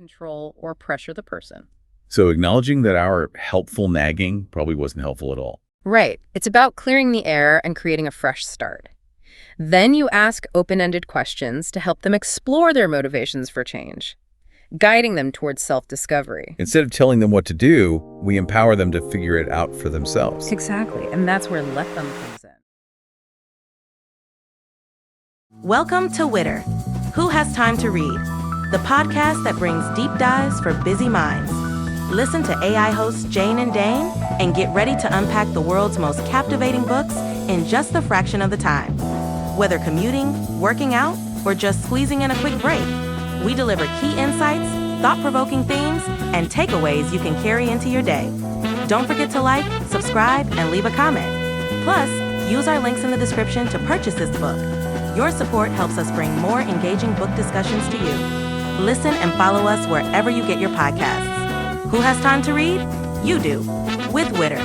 control or pressure the person. So acknowledging that our helpful nagging probably wasn't helpful at all. Right. It's about clearing the air and creating a fresh start. Then you ask open-ended questions to help them explore their motivations for change, guiding them towards self-discovery. Instead of telling them what to do, we empower them to figure it out for themselves. Exactly. And that's where let them comes in. Welcome to Witter. Who Has Time to Read? The podcast that brings deep dives for busy minds. Listen to AI hosts Jane and Dane and get ready to unpack the world's most captivating books in just a fraction of the time. Whether commuting, working out, or just squeezing in a quick break, we deliver key insights, thought-provoking themes, and takeaways you can carry into your day. Don't forget to like, subscribe, and leave a comment. Plus, use our links in the description to purchase this book. Your support helps us bring more engaging book discussions to you. Listen and follow us wherever you get your podcasts. Who has time to read? You do, with Witter.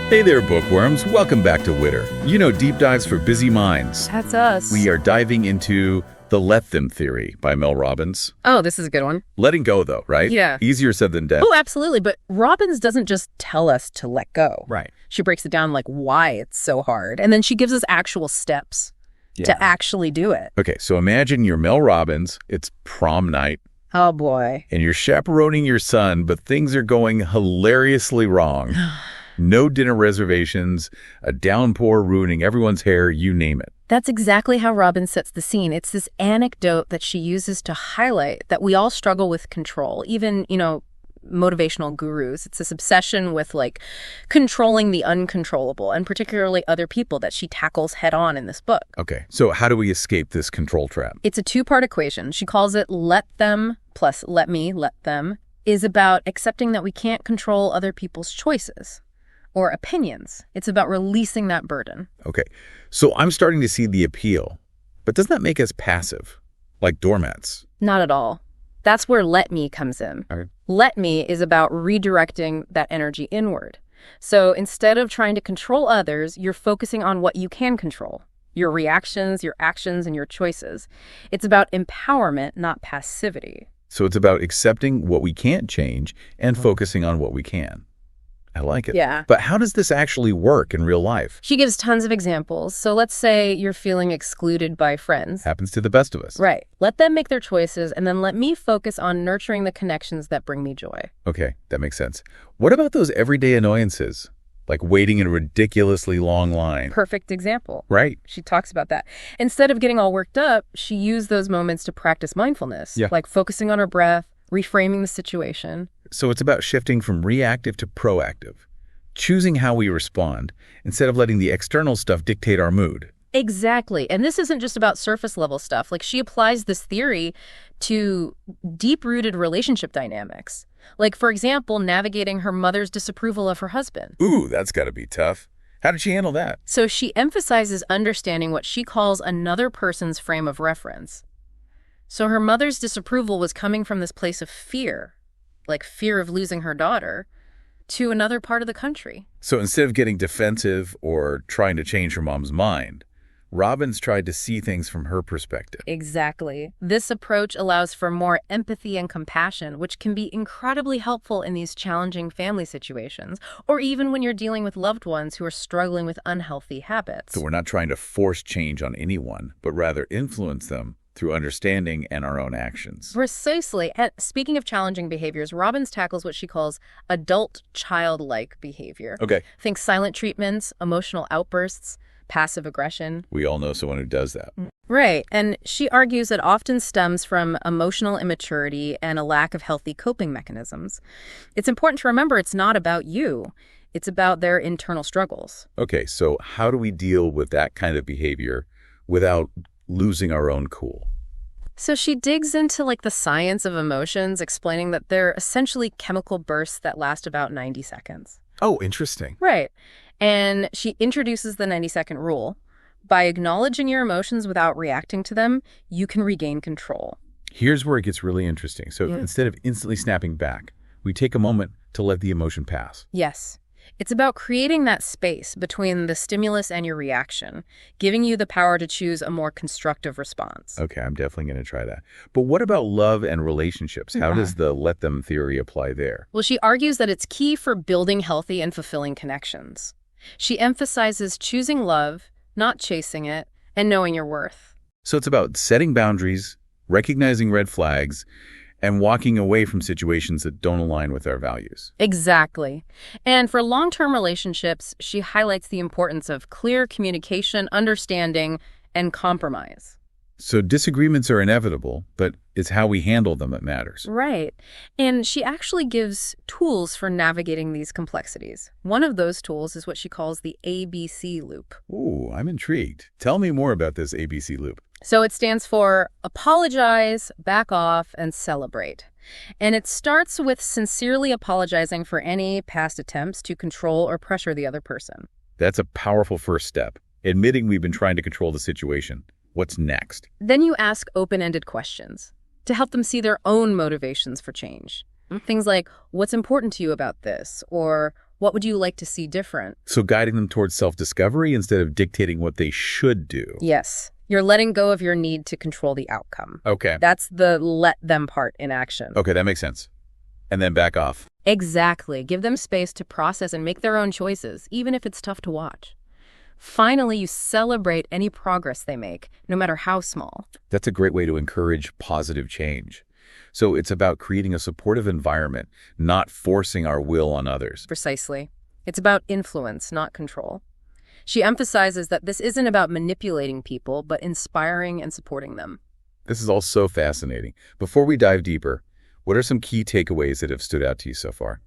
Hey there, bookworms. Welcome back to Witter. You know, deep dives for busy minds. That's us. We are diving into The Let Them Theory by Mel Robbins. Oh, this is a good one. Letting go, though, right? Yeah. Easier said than done. Oh, absolutely. But Robbins doesn't just tell us to let go. Right. She breaks it down like why it's so hard. And then she gives us actual steps to actually do it. Okay, so imagine you're Mel Robbins. It's prom night. Oh, boy. And you're chaperoning your son, but things are going hilariously wrong. No dinner reservations, a downpour ruining everyone's hair, you name it. That's exactly how Robbins sets the scene. It's this anecdote that she uses to highlight that we all struggle with control, even, motivational gurus. It's this obsession with controlling the uncontrollable, and particularly other people, that she tackles head on in this book. Okay, so how do we escape this control trap? It's a two-part equation. She calls it let them plus let me, let them, is about accepting that we can't control other people's choices or opinions. It's about releasing that burden. Okay, so I'm starting to see the appeal, but doesn't that make us passive, like doormats? Not at all. That's where let me comes in. Okay. Let me is about redirecting that energy inward. So instead of trying to control others, you're focusing on what you can control, your reactions, your actions, and your choices. It's about empowerment, not passivity. So it's about accepting what we can't change and focusing on what we can. I like it. Yeah. But how does this actually work in real life? She gives tons of examples. So let's say you're feeling excluded by friends. Happens to the best of us. Right. Let them make their choices, and then let me focus on nurturing the connections that bring me joy. Okay, that makes sense. What about those everyday annoyances, like waiting in a ridiculously long line? Perfect example. Right. She talks about that. Instead of getting all worked up, she used those moments to practice mindfulness, like focusing on her breath, reframing the situation. So it's about shifting from reactive to proactive, choosing how we respond instead of letting the external stuff dictate our mood. Exactly. And this isn't just about surface level stuff. She applies this theory to deep-rooted relationship dynamics. For example, navigating her mother's disapproval of her husband. Ooh, that's got to be tough. How did she handle that? So she emphasizes understanding what she calls another person's frame of reference. So her mother's disapproval was coming from this place of fear, fear of losing her daughter, to another part of the country. So instead of getting defensive or trying to change her mom's mind, Robbins tried to see things from her perspective. Exactly. This approach allows for more empathy and compassion, which can be incredibly helpful in these challenging family situations, or even when you're dealing with loved ones who are struggling with unhealthy habits. So we're not trying to force change on anyone, but rather influence them through understanding and our own actions. Precisely. And speaking of challenging behaviors, Robbins tackles what she calls adult childlike behavior. Okay. Think silent treatments, emotional outbursts, passive aggression. We all know someone who does that. Right. And she argues it often stems from emotional immaturity and a lack of healthy coping mechanisms. It's important to remember it's not about you. It's about their internal struggles. Okay, so how do we deal with that kind of behavior without losing our own cool? So she digs into the science of emotions, explaining that they're essentially chemical bursts that last about 90 seconds. Oh, interesting. Right. And she introduces the 90-second rule. By acknowledging your emotions without reacting to them, you can regain control. Here's where it gets really interesting. So instead of instantly snapping back, we take a moment to let the emotion pass. Yes. It's about creating that space between the stimulus and your reaction, giving you the power to choose a more constructive response. Okay, I'm definitely going to try that. But what about love and relationships? How does the let them theory apply there? Well, she argues that it's key for building healthy and fulfilling connections. She emphasizes choosing love, not chasing it, and knowing your worth. So it's about setting boundaries, recognizing red flags, and walking away from situations that don't align with our values. Exactly. And for long-term relationships, she highlights the importance of clear communication, understanding, and compromise. So disagreements are inevitable, but it's how we handle them that matters. Right. And she actually gives tools for navigating these complexities. One of those tools is what she calls the ABC loop. Ooh, I'm intrigued. Tell me more about this ABC loop. So it stands for apologize, back off, and celebrate. And it starts with sincerely apologizing for any past attempts to control or pressure the other person. That's a powerful first step, admitting we've been trying to control the situation. What's next? Then you ask open-ended questions to help them see their own motivations for change. Things like, what's important to you about this? Or what would you like to see different? So guiding them towards self-discovery instead of dictating what they should do. Yes. You're letting go of your need to control the outcome. Okay. That's the let them part in action. Okay, that makes sense. And then back off. Exactly. Give them space to process and make their own choices, even if it's tough to watch. Finally, you celebrate any progress they make, no matter how small. That's a great way to encourage positive change. So it's about creating a supportive environment, not forcing our will on others. Precisely. It's about influence, not control. She emphasizes that this isn't about manipulating people, but inspiring and supporting them. This is all so fascinating. Before we dive deeper, what are some key takeaways that have stood out to you so far?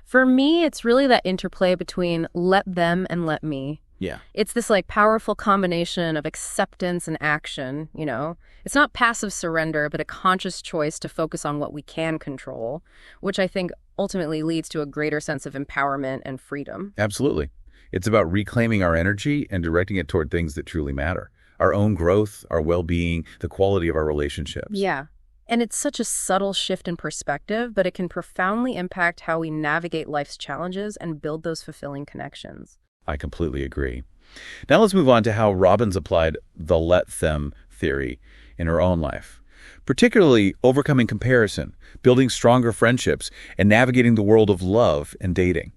For me, it's really that interplay between let them and let me. Yeah. It's this powerful combination of acceptance and action, It's not passive surrender, but a conscious choice to focus on what we can control, which I think ultimately leads to a greater sense of empowerment and freedom. Absolutely. It's about reclaiming our energy and directing it toward things that truly matter. Our own growth, our well-being, the quality of our relationships. Yeah. And it's such a subtle shift in perspective, but it can profoundly impact how we navigate life's challenges and build those fulfilling connections. I completely agree. Now let's move on to how Robbins applied the let them theory in her own life, particularly overcoming comparison, building stronger friendships, and navigating the world of love and dating.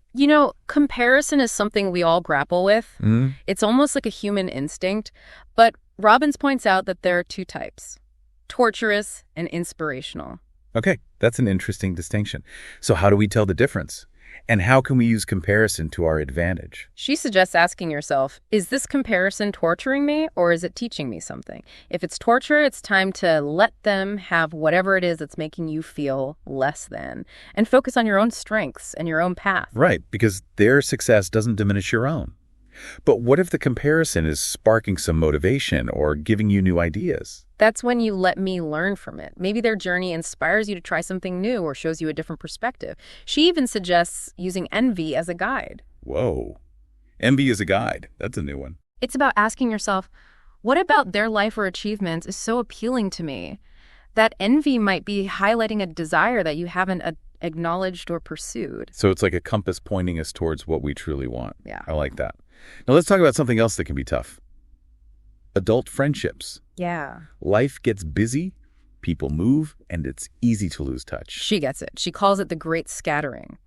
Comparison is something we all grapple with. It's almost like a human instinct, but Robbins points out that there are two types, torturous and inspirational. Okay, that's an interesting distinction. So how do we tell the difference? And how can we use comparison to our advantage? She suggests asking yourself, is this comparison torturing me or is it teaching me something? If it's torture, it's time to let them have whatever it is that's making you feel less than and focus on your own strengths and your own path. Right, because their success doesn't diminish your own. But what if the comparison is sparking some motivation or giving you new ideas? That's when you let me learn from it. Maybe their journey inspires you to try something new or shows you a different perspective. She even suggests using envy as a guide. Whoa. Envy as a guide. That's a new one. It's about asking yourself, what about their life or achievements is so appealing to me? That envy might be highlighting a desire that you haven't acknowledged or pursued. So it's like a compass pointing us towards what we truly want. Yeah. I like that. Now let's talk about something else that can be tough. Adult friendships. Yeah. Life gets busy, people move, and it's easy to lose touch. She gets it. She calls it the great scattering.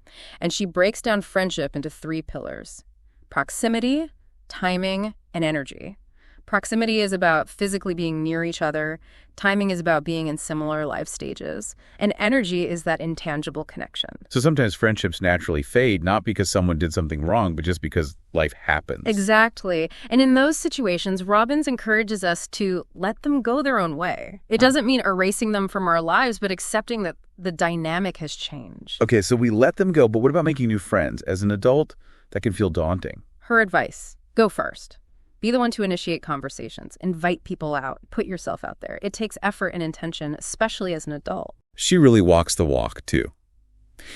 And she breaks down friendship into 3 pillars: proximity, timing, and energy. Proximity is about physically being near each other. Timing is about being in similar life stages. And energy is that intangible connection. So sometimes friendships naturally fade, not because someone did something wrong, but just because life happens. Exactly. And in those situations, Robbins encourages us to let them go their own way. It doesn't mean erasing them from our lives, but accepting that the dynamic has changed. Okay, so we let them go, but what about making new friends? As an adult, that can feel daunting. Her advice, go first. Be the one to initiate conversations, invite people out, put yourself out there. It takes effort and intention, especially as an adult. She really walks the walk, too.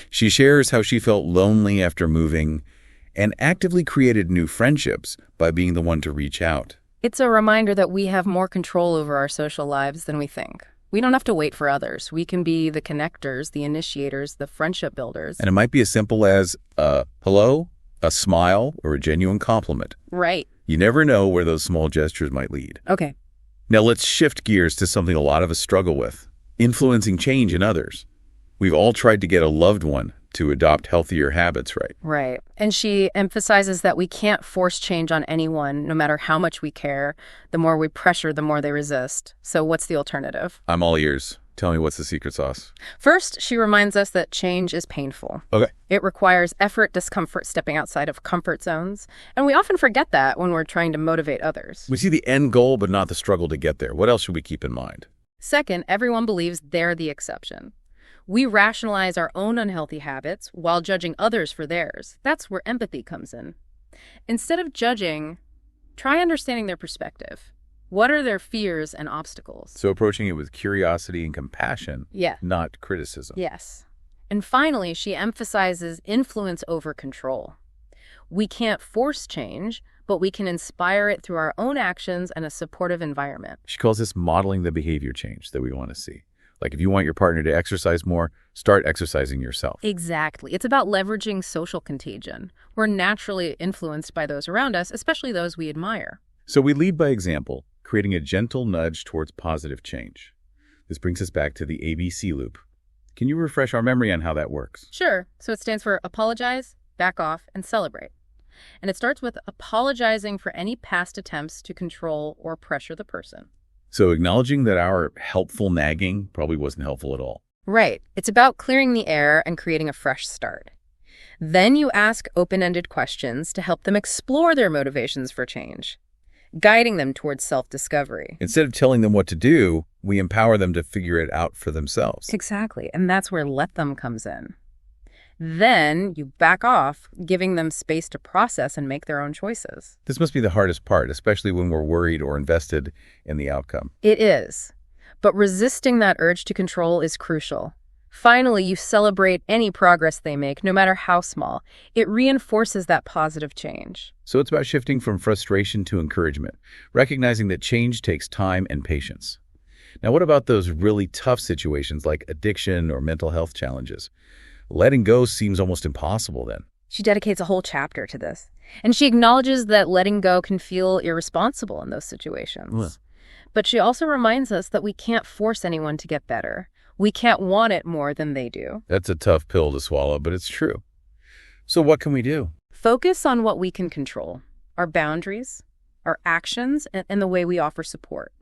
She shares how she felt lonely after moving and actively created new friendships by being the one to reach out. It's a reminder that we have more control over our social lives than we think. We don't have to wait for others. We can be the connectors, the initiators, the friendship builders. And it might be as simple as, hello, A smile or a genuine compliment. Right. You never know where those small gestures might lead. Okay. Now let's shift gears to something a lot of us struggle with, influencing change in others. We've all tried to get a loved one to adopt healthier habits, right? Right. And she emphasizes that we can't force change on anyone, no matter how much we care. The more we pressure, the more they resist. So what's the alternative? I'm all ears. Tell me, what's the secret sauce? First, she reminds us that change is painful. Okay. It requires effort, discomfort, stepping outside of comfort zones. And we often forget that when we're trying to motivate others. We see the end goal, but not the struggle to get there. What else should we keep in mind? Second, everyone believes they're the exception. We rationalize our own unhealthy habits while judging others for theirs. That's where empathy comes in. Instead of judging, try understanding their perspective. What are their fears and obstacles? So approaching it with curiosity and compassion, Yeah. not criticism. Yes. And finally, she emphasizes influence over control. We can't force change, but we can inspire it through our own actions and a supportive environment. She calls this modeling the behavior change that we want to see. Like if you want your partner to exercise more, start exercising yourself. Exactly. It's about leveraging social contagion. We're naturally influenced by those around us, especially those we admire. So we lead by example, creating a gentle nudge towards positive change. This brings us back to the ABC loop. Can you refresh our memory on how that works? Sure. So it stands for apologize, back off, and celebrate. And it starts with apologizing for any past attempts to control or pressure the person. So acknowledging that our helpful nagging probably wasn't helpful at all. Right. It's about clearing the air and creating a fresh start. Then you ask open-ended questions to help them explore their motivations for change, guiding them towards self-discovery. Instead of telling them what to do, we empower them to figure it out for themselves. Exactly. And that's where let them comes in. Then you back off, giving them space to process and make their own choices. This must be the hardest part, especially when we're worried or invested in the outcome. It is. But resisting that urge to control is crucial. Finally, you celebrate any progress they make, no matter how small. It reinforces that positive change. So it's about shifting from frustration to encouragement, recognizing that change takes time and patience. Now, what about those really tough situations like addiction or mental health challenges? Letting go seems almost impossible then. She dedicates a whole chapter to this. And she acknowledges that letting go can feel irresponsible in those situations. Well. But she also reminds us that we can't force anyone to get better. We can't want it more than they do. That's a tough pill to swallow, but it's true. So what can we do? Focus on what we can control, our boundaries, our actions, and the way we offer support.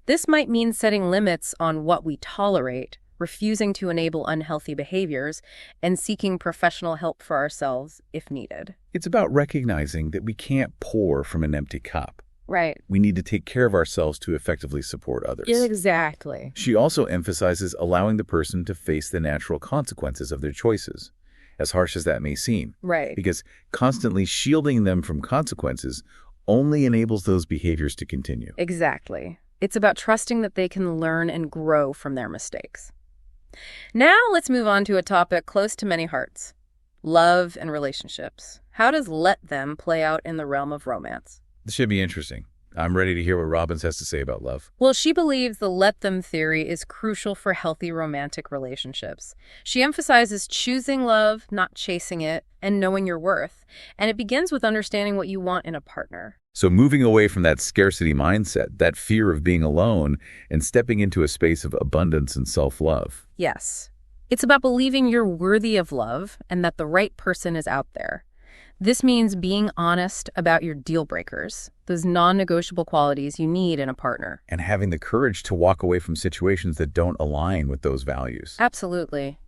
This might mean setting limits on what we tolerate, refusing to enable unhealthy behaviors, and seeking professional help for ourselves if needed. It's about recognizing that we can't pour from an empty cup. Right. We need to take care of ourselves to effectively support others. Exactly. She also emphasizes allowing the person to face the natural consequences of their choices, as harsh as that may seem. Right. Because constantly shielding them from consequences only enables those behaviors to continue. Exactly. It's about trusting that they can learn and grow from their mistakes. Now let's move on to a topic close to many hearts: love and relationships. How does let them play out in the realm of romance? This should be interesting. I'm ready to hear what Robbins has to say about love. Well, she believes the let them theory is crucial for healthy romantic relationships. She emphasizes choosing love, not chasing it, and knowing your worth. And it begins with understanding what you want in a partner. So moving away from that scarcity mindset, that fear of being alone, and stepping into a space of abundance and self-love. Yes. It's about believing you're worthy of love and that the right person is out there. This means being honest about your deal breakers, those non-negotiable qualities you need in a partner. And having the courage to walk away from situations that don't align with those values. Absolutely.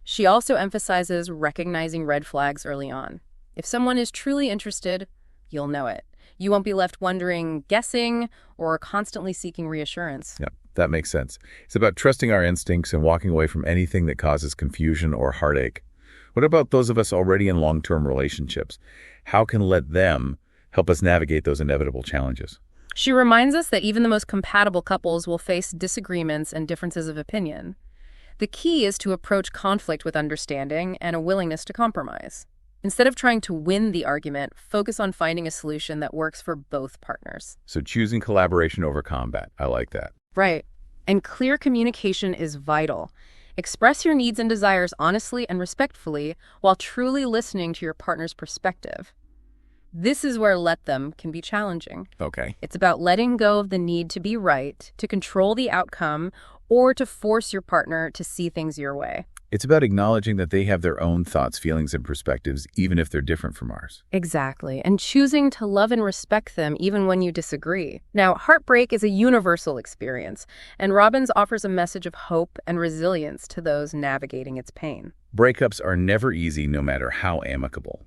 She also emphasizes recognizing red flags early on. If someone is truly interested, you'll know it. You won't be left wondering, guessing, or constantly seeking reassurance. Yeah, that makes sense. It's about trusting our instincts and walking away from anything that causes confusion or heartache. What about those of us already in long-term relationships? How can let them help us navigate those inevitable challenges? She reminds us that even the most compatible couples will face disagreements and differences of opinion. The key is to approach conflict with understanding and a willingness to compromise. Instead of trying to win the argument, focus on finding a solution that works for both partners. So choosing collaboration over combat. I like that. Right. And clear communication is vital. Express your needs and desires honestly and respectfully while truly listening to your partner's perspective. This is where let them can be challenging. Okay. It's about letting go of the need to be right, to control the outcome, or to force your partner to see things your way. It's about acknowledging that they have their own thoughts, feelings, and perspectives, even if they're different from ours. Exactly. And choosing to love and respect them even when you disagree. Now, heartbreak is a universal experience, and Robbins offers a message of hope and resilience to those navigating its pain. Breakups are never easy, no matter how amicable.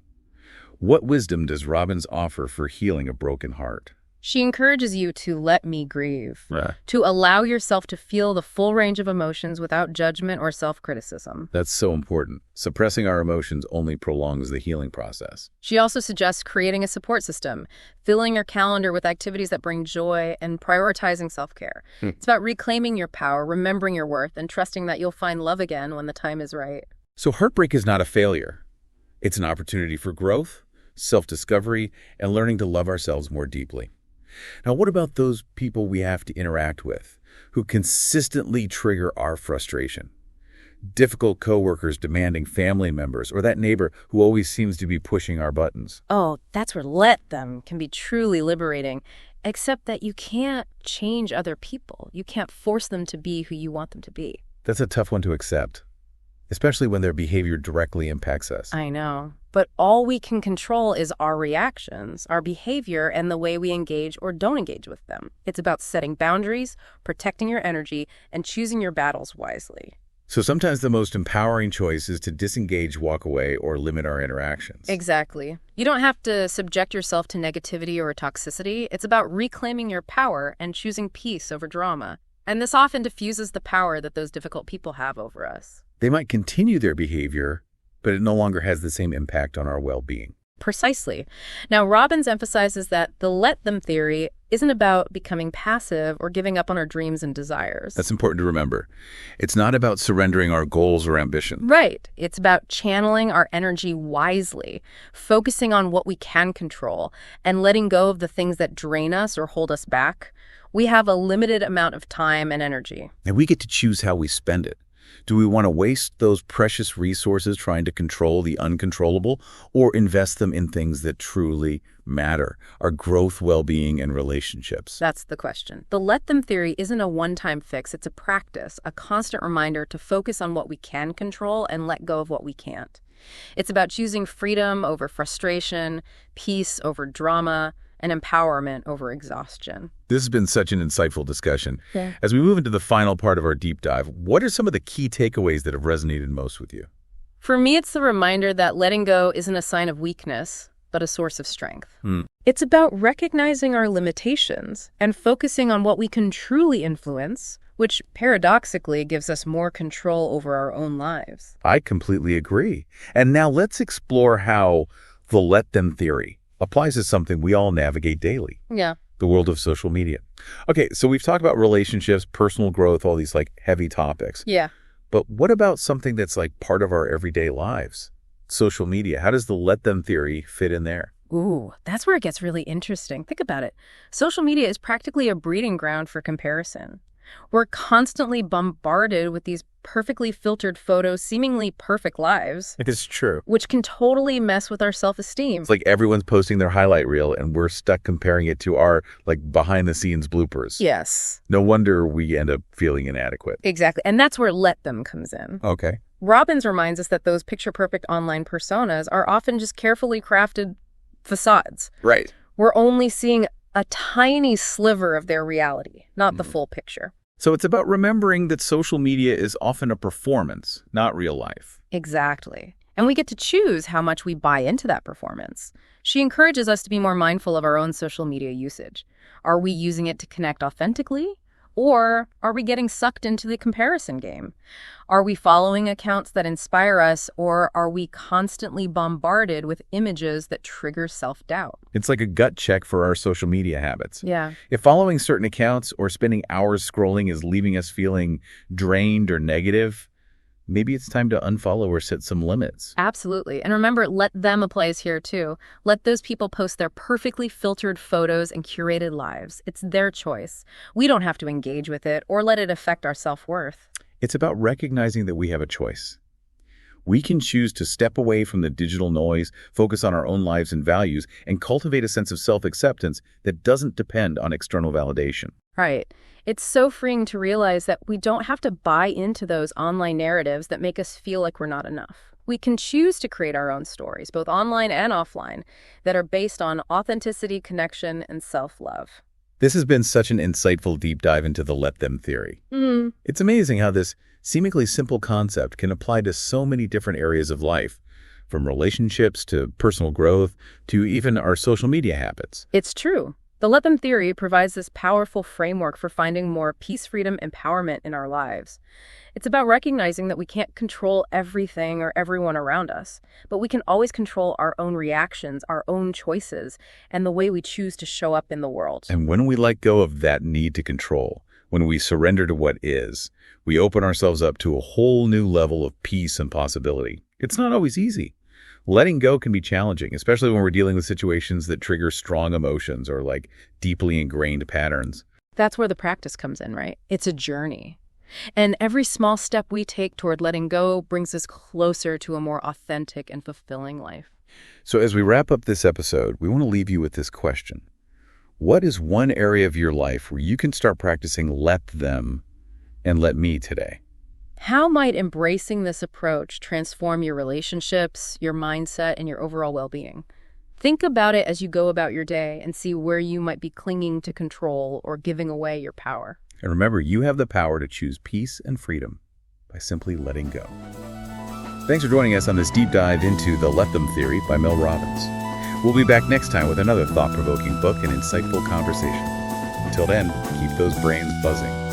What wisdom does Robbins offer for healing a broken heart? She encourages you to let me grieve, to allow yourself to feel the full range of emotions without judgment or self-criticism. That's so important. Suppressing our emotions only prolongs the healing process. She also suggests creating a support system, filling your calendar with activities that bring joy, and prioritizing self-care. It's about reclaiming your power, remembering your worth, and trusting that you'll find love again when the time is right. So heartbreak is not a failure. It's an opportunity for growth, self-discovery, and learning to love ourselves more deeply. Now, what about those people we have to interact with who consistently trigger our frustration? Difficult coworkers demanding family members, or that neighbor who always seems to be pushing our buttons. Oh, that's where let them can be truly liberating, except that you can't change other people. You can't force them to be who you want them to be. That's a tough one to accept, especially when their behavior directly impacts us. I know. But all we can control is our reactions, our behavior, and the way we engage or don't engage with them. It's about setting boundaries, protecting your energy, and choosing your battles wisely. So sometimes the most empowering choice is to disengage, walk away, or limit our interactions. Exactly. You don't have to subject yourself to negativity or toxicity. It's about reclaiming your power and choosing peace over drama. And this often diffuses the power that those difficult people have over us. They might continue their behavior, but it no longer has the same impact on our well-being. Precisely. Now, Robbins emphasizes that the let them theory isn't about becoming passive or giving up on our dreams and desires. That's important to remember. It's not about surrendering our goals or ambitions. Right. It's about channeling our energy wisely, focusing on what we can control, and letting go of the things that drain us or hold us back. We have a limited amount of time and energy. And we get to choose how we spend it. Do we want to waste those precious resources trying to control the uncontrollable, or invest them in things that truly matter, our growth, well-being, and relationships? That's the question. The let them theory isn't a one-time fix. It's a practice, a constant reminder to focus on what we can control and let go of what we can't. It's about choosing freedom over frustration, peace over drama, and empowerment over exhaustion. This has been such an insightful discussion. Yeah. As we move into the final part of our deep dive, what are some of the key takeaways that have resonated most with you? For me, it's the reminder that letting go isn't a sign of weakness, but a source of strength. It's about recognizing our limitations and focusing on what we can truly influence, which paradoxically gives us more control over our own lives. I completely agree. And now let's explore how the let them theory applies to something we all navigate daily. Yeah. The world of social media. Okay, so we've talked about relationships, personal growth, all these heavy topics. Yeah. But what about something that's part of our everyday lives? Social media. How does the let them theory fit in there? Ooh, that's where it gets really interesting. Think about it. Social media is practically a breeding ground for comparison. We're constantly bombarded with these perfectly filtered photos, seemingly perfect lives. It is true. Which can totally mess with our self-esteem. It's like everyone's posting their highlight reel and we're stuck comparing it to our behind-the-scenes bloopers. Yes. No wonder we end up feeling inadequate. Exactly. And that's where let them comes in. Okay. Robbins reminds us that those picture-perfect online personas are often just carefully crafted facades. Right. We're only seeing a tiny sliver of their reality, not the full picture. So it's about remembering that social media is often a performance, not real life. Exactly. And we get to choose how much we buy into that performance. She encourages us to be more mindful of our own social media usage. Are we using it to connect authentically? Or are we getting sucked into the comparison game? Are we following accounts that inspire us, or are we constantly bombarded with images that trigger self-doubt? It's like a gut check for our social media habits. Yeah. If following certain accounts or spending hours scrolling is leaving us feeling drained or negative, maybe it's time to unfollow or set some limits. Absolutely. And remember, let them applies here too. Let those people post their perfectly filtered photos and curated lives. It's their choice. We don't have to engage with it or let it affect our self-worth. It's about recognizing that we have a choice. We can choose to step away from the digital noise, focus on our own lives and values, and cultivate a sense of self-acceptance that doesn't depend on external validation. Right. It's so freeing to realize that we don't have to buy into those online narratives that make us feel like we're not enough. We can choose to create our own stories, both online and offline, that are based on authenticity, connection, and self-love. This has been such an insightful deep dive into the let them theory. It's amazing how this seemingly simple concept can apply to so many different areas of life, from relationships to personal growth to even our social media habits. It's true. The let them theory provides this powerful framework for finding more peace, freedom, empowerment in our lives. It's about recognizing that we can't control everything or everyone around us, but we can always control our own reactions, our own choices, and the way we choose to show up in the world. And when we let go of that need to control, when we surrender to what is, we open ourselves up to a whole new level of peace and possibility. It's not always easy. Letting go can be challenging, especially when we're dealing with situations that trigger strong emotions or deeply ingrained patterns. That's where the practice comes in, right? It's a journey. And every small step we take toward letting go brings us closer to a more authentic and fulfilling life. So as we wrap up this episode, we want to leave you with this question. What is one area of your life where you can start practicing let them and let me today? How might embracing this approach transform your relationships, your mindset, and your overall well-being? Think about it as you go about your day and see where you might be clinging to control or giving away your power. And remember, you have the power to choose peace and freedom by simply letting go. Thanks for joining us on this deep dive into the Let Them Theory by Mel Robbins. We'll be back next time with another thought-provoking book and insightful conversation. Until then, keep those brains buzzing.